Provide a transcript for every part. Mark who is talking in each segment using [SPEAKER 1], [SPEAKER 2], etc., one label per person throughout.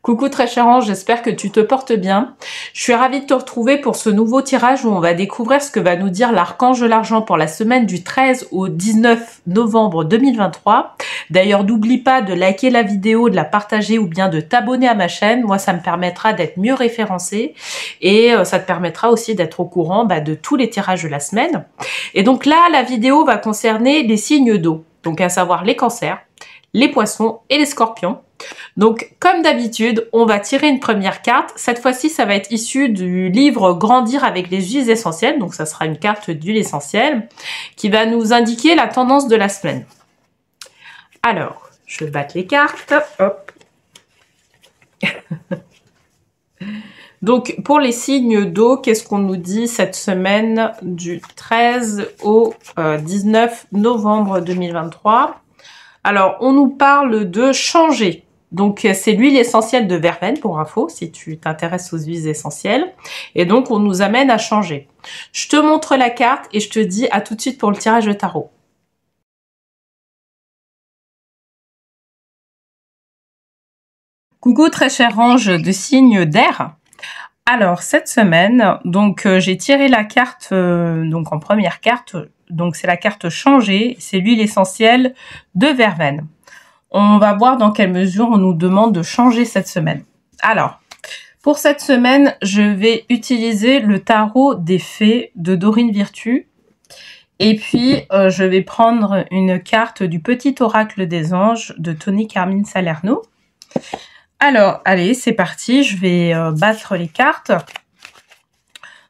[SPEAKER 1] Coucou très cher ange, j'espère que tu te portes bien. Je suis ravie de te retrouver pour ce nouveau tirage où on va découvrir ce que va nous dire l'archange de l'argent pour la semaine du 13 au 19 novembre 2023. D'ailleurs, n'oublie pas de liker la vidéo, de la partager ou bien de t'abonner à ma chaîne. Moi, ça me permettra d'être mieux référencé et ça te permettra aussi d'être au courant de tous les tirages de la semaine. Et donc là, la vidéo va concerner les signes d'eau, donc à savoir les cancers, les poissons et les scorpions. Donc, comme d'habitude, on va tirer une première carte. Cette fois-ci, ça va être issu du livre Grandir avec les huiles essentielles. Donc, ça sera une carte d'huile essentielle qui va nous indiquer la tendance de la semaine. Alors, je vais battre les cartes. Hop. Donc, pour les signes d'eau, qu'est-ce qu'on nous dit cette semaine du 13 au 19 novembre 2023? Alors, on nous parle de changer. Donc, c'est l'huile essentielle de verveine, pour info, si tu t'intéresses aux huiles essentielles. Et donc, on nous amène à changer. Je te montre la carte et je te dis à tout de suite pour le tirage de tarot. Coucou très cher ange de signe d'air. Alors, cette semaine, donc j'ai tiré la carte, donc en première carte, donc c'est la carte changer, c'est l'huile essentielle de verveine. On va voir dans quelle mesure on nous demande de changer cette semaine. Alors, pour cette semaine, je vais utiliser le tarot des fées de Dorine Virtue. Et puis, je vais prendre une carte du petit oracle des anges de Tony Carmine Salerno. Alors, allez, c'est parti. Je vais battre les cartes.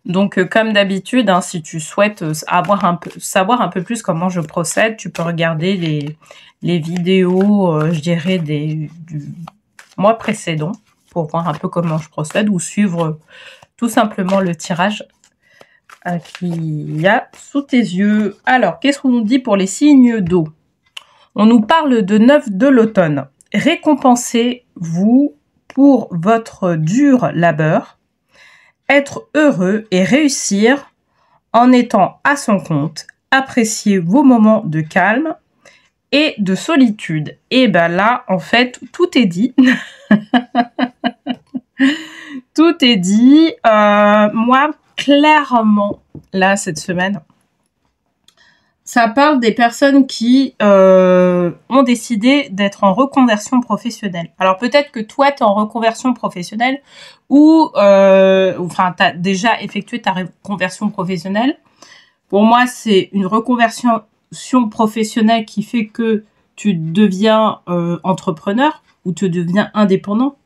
[SPEAKER 1] Donc, comme d'habitude, hein, si tu souhaites savoir un peu plus comment je procède, tu peux regarder les vidéos, je dirais, du mois précédent pour voir un peu comment je procède ou suivre tout simplement le tirage qu'il y a sous tes yeux. Alors, qu'est-ce qu'on nous dit pour les signes d'eau? On nous parle de 9 de l'automne. Récompensez-vous pour votre dur labeur, être heureux et réussir en étant à son compte. Appréciez vos moments de calme et de solitude. Et ben là, en fait, tout est dit. Tout est dit. Moi, clairement, là, cette semaine, ça parle des personnes qui ont décidé d'être en reconversion professionnelle. Alors, peut-être que toi, tu es en reconversion professionnelle ou enfin, tu as déjà effectué ta reconversion professionnelle. Pour moi, c'est une reconversion professionnelle qui fait que tu deviens entrepreneur ou tu deviens indépendant.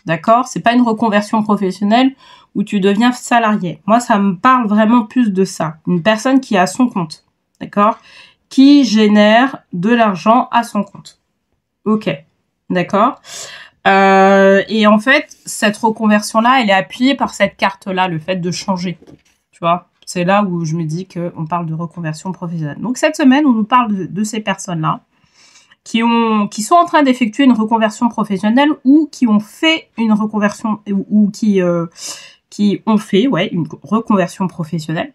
[SPEAKER 1] D'accord? C'est pas une reconversion professionnelle où tu deviens salarié. Moi, ça me parle vraiment plus de ça. Une personne qui est à son compte. D'accord? Qui génère de l'argent à son compte. Ok. D'accord? Et en fait, cette reconversion-là, elle est appuyée par cette carte-là, le fait de changer. Tu vois? C'est là où je me dis qu'on parle de reconversion professionnelle. Donc, cette semaine, on nous parle de ces personnes-là qui sont en train d'effectuer une reconversion professionnelle ou qui ont fait une reconversion ou qui ont fait une reconversion professionnelle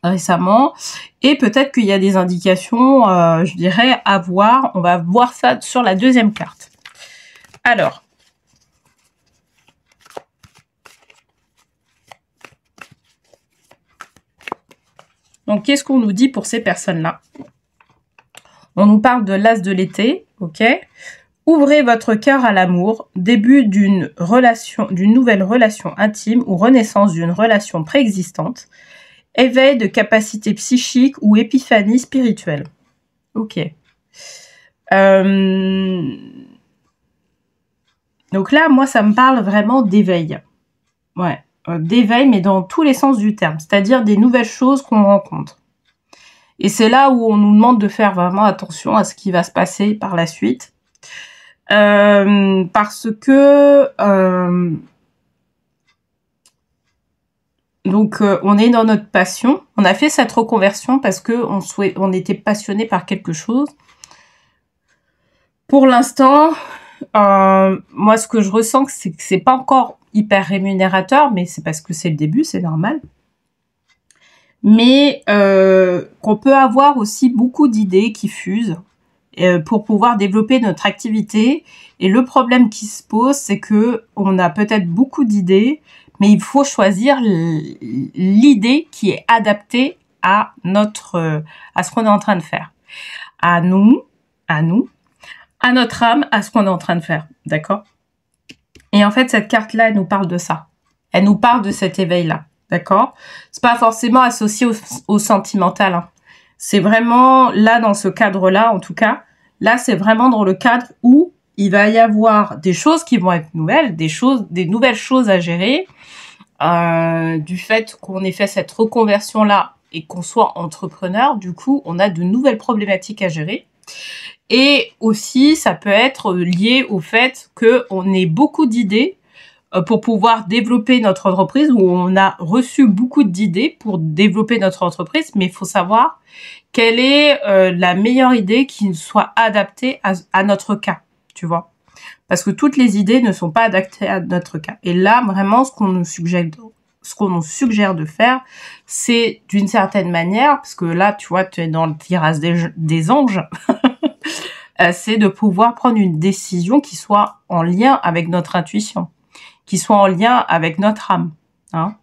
[SPEAKER 1] récemment. Et peut-être qu'il y a des indications, je dirais, à voir. On va voir ça sur la deuxième carte. Alors, donc, qu'est-ce qu'on nous dit pour ces personnes-là? On nous parle de l'as de l'été, ok? Ouvrez votre cœur à l'amour, début d'une nouvelle relation intime ou renaissance d'une relation préexistante, éveil de capacité psychique ou épiphanie spirituelle. Ok. Donc là, moi, ça me parle vraiment d'éveil. Ouais. D'éveil, mais dans tous les sens du terme, c'est-à-dire des nouvelles choses qu'on rencontre. Et c'est là où on nous demande de faire vraiment attention à ce qui va se passer par la suite. Parce que donc on est dans notre passion. On a fait cette reconversion parce que on était passionné par quelque chose. Pour l'instant, moi ce que je ressens, c'est que c'est pas encore hyper rémunérateur, mais c'est parce que c'est le début, c'est normal. Mais qu'on peut avoir aussi beaucoup d'idées qui fusent pour pouvoir développer notre activité. Et le problème qui se pose, c'est que on a peut-être beaucoup d'idées, mais il faut choisir l'idée qui est adaptée à à ce qu'on est en train de faire. À nous, à notre âme, à ce qu'on est en train de faire. D'accord? Et en fait, cette carte-là, elle nous parle de ça. Elle nous parle de cet éveil-là. D'accord? C'est pas forcément associé au sentimental, hein. C'est vraiment, là, dans ce cadre-là, en tout cas, là, c'est vraiment dans le cadre où il va y avoir des choses qui vont être nouvelles, des nouvelles choses à gérer, du fait qu'on ait fait cette reconversion-là et qu'on soit entrepreneur, du coup, on a de nouvelles problématiques à gérer. Et aussi, ça peut être lié au fait qu'on ait beaucoup d'idées pour pouvoir développer notre entreprise, où on a reçu beaucoup d'idées pour développer notre entreprise, mais il faut savoir quelle est la meilleure idée qui soit adaptée à notre cas, tu vois. Parce que toutes les idées ne sont pas adaptées à notre cas. Et là, vraiment, ce qu'on nous suggère de faire, c'est d'une certaine manière, parce que là, tu vois, tu es dans le tirage des anges, c'est de pouvoir prendre une décision qui soit en lien avec notre intuition, qui soit en lien avec notre âme, hein.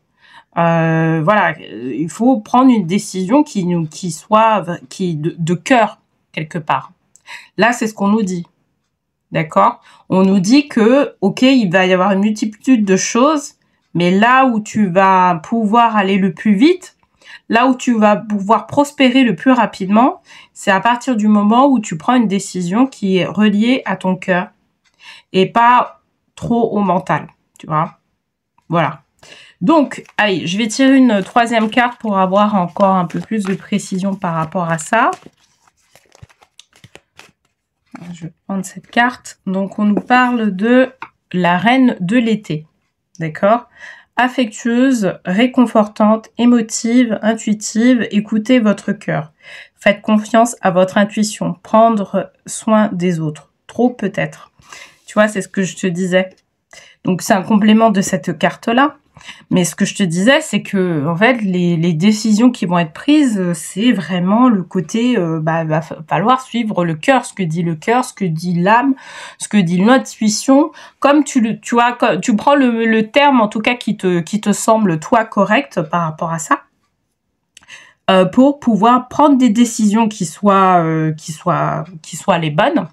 [SPEAKER 1] Voilà, il faut prendre une décision qui soit de cœur quelque part. Là, c'est ce qu'on nous dit, d'accord? On nous dit que, ok, il va y avoir une multitude de choses, mais là où tu vas pouvoir aller le plus vite, là où tu vas pouvoir prospérer le plus rapidement, c'est à partir du moment où tu prends une décision qui est reliée à ton cœur et pas trop au mental, tu vois? Voilà. Donc, allez, je vais tirer une troisième carte pour avoir encore un peu plus de précision par rapport à ça. Je vais prendre cette carte. Donc, on nous parle de la reine de l'été. D'accord? Affectueuse, réconfortante, émotive, intuitive, écoutez votre cœur. Faites confiance à votre intuition. Prendre soin des autres. Trop peut-être. Tu vois, c'est ce que je te disais. Donc, c'est un complément de cette carte-là. Mais ce que je te disais, c'est que en fait, les décisions qui vont être prises, c'est vraiment le côté, va falloir suivre le cœur, ce que dit le cœur, ce que dit l'âme, ce que dit l'intuition. Comme tu prends le terme en tout cas qui te semble toi correct par rapport à ça, pour pouvoir prendre des décisions qui soient les bonnes,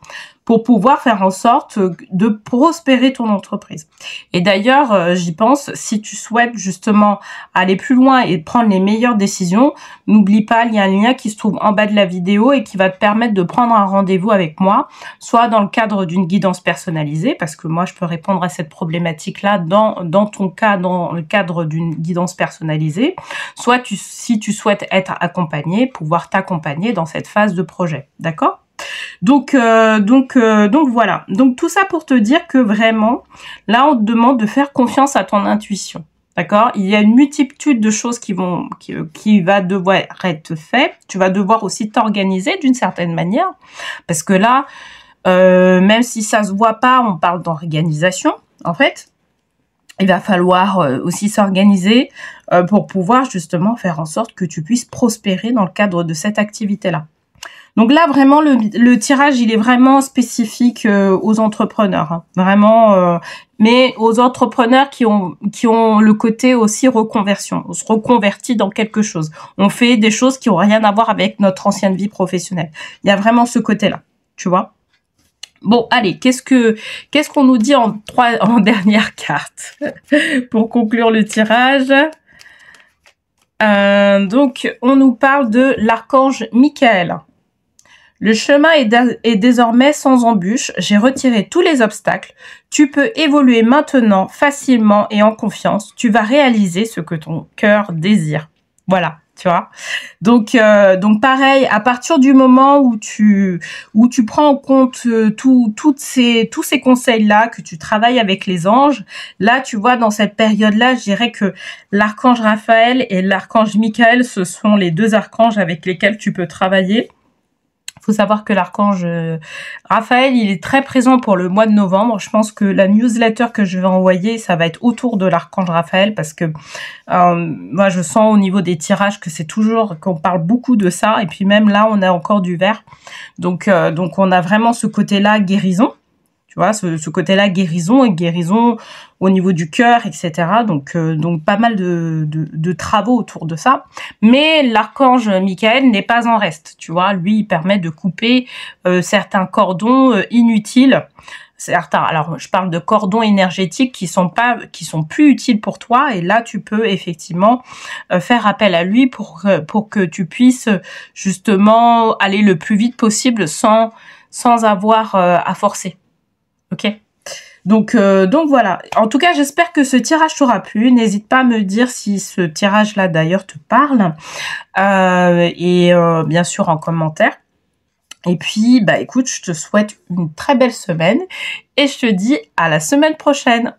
[SPEAKER 1] pour pouvoir faire en sorte de prospérer ton entreprise. Et d'ailleurs, j'y pense, si tu souhaites justement aller plus loin et prendre les meilleures décisions, n'oublie pas, il y a un lien qui se trouve en bas de la vidéo et qui va te permettre de prendre un rendez-vous avec moi, soit dans le cadre d'une guidance personnalisée, parce que moi, je peux répondre à cette problématique-là dans ton cas, dans le cadre d'une guidance personnalisée, soit si tu souhaites être accompagné, pouvoir t'accompagner dans cette phase de projet. D'accord ? Donc voilà. Donc tout ça pour te dire que vraiment, là on te demande de faire confiance à ton intuition. D'accord? Il y a une multitude de choses qui va devoir être faites. Tu vas devoir aussi t'organiser d'une certaine manière, parce que là, même si ça se voit pas, on parle d'organisation. En fait, il va falloir aussi s'organiser pour pouvoir justement faire en sorte que tu puisses prospérer dans le cadre de cette activité-là. Donc là, vraiment, le tirage, il est vraiment spécifique aux entrepreneurs, hein. Vraiment, mais aux entrepreneurs qui ont le côté aussi reconversion. On se reconvertit dans quelque chose. On fait des choses qui ont rien à voir avec notre ancienne vie professionnelle. Il y a vraiment ce côté-là, tu vois. Bon, allez, qu'est-ce qu'on nous dit en dernière carte pour conclure le tirage? Donc, on nous parle de l'archange Michael. Le chemin est désormais sans embûche. J'ai retiré tous les obstacles. Tu peux évoluer maintenant facilement et en confiance. Tu vas réaliser ce que ton cœur désire. Voilà, tu vois. Donc pareil, à partir du moment où tu prends en compte tous ces conseils-là, que tu travailles avec les anges, là, tu vois, dans cette période-là, je dirais que l'archange Raphaël et l'archange Michael, ce sont les deux archanges avec lesquels tu peux travailler. Faut savoir que l'archange Raphaël, il est très présent pour le mois de novembre. Je pense que la newsletter que je vais envoyer, ça va être autour de l'archange Raphaël parce que moi, je sens au niveau des tirages que c'est toujours qu'on parle beaucoup de ça. Et puis même là, on a encore du vert. Donc on a vraiment ce côté-là guérison. Tu vois, ce côté-là guérison et guérison au niveau du cœur, etc. Donc pas mal de travaux autour de ça. Mais l'archange Michael n'est pas en reste. Tu vois, lui, il permet de couper certains cordons inutiles. Certains. Alors, je parle de cordons énergétiques qui sont plus utiles pour toi. Et là, tu peux effectivement faire appel à lui pour que tu puisses justement aller le plus vite possible sans avoir à forcer. Ok. Donc voilà. En tout cas, j'espère que ce tirage t'aura plu. N'hésite pas à me dire si ce tirage-là d'ailleurs te parle. Et bien sûr en commentaire. Et puis, bah écoute, je te souhaite une très belle semaine. Et je te dis à la semaine prochaine.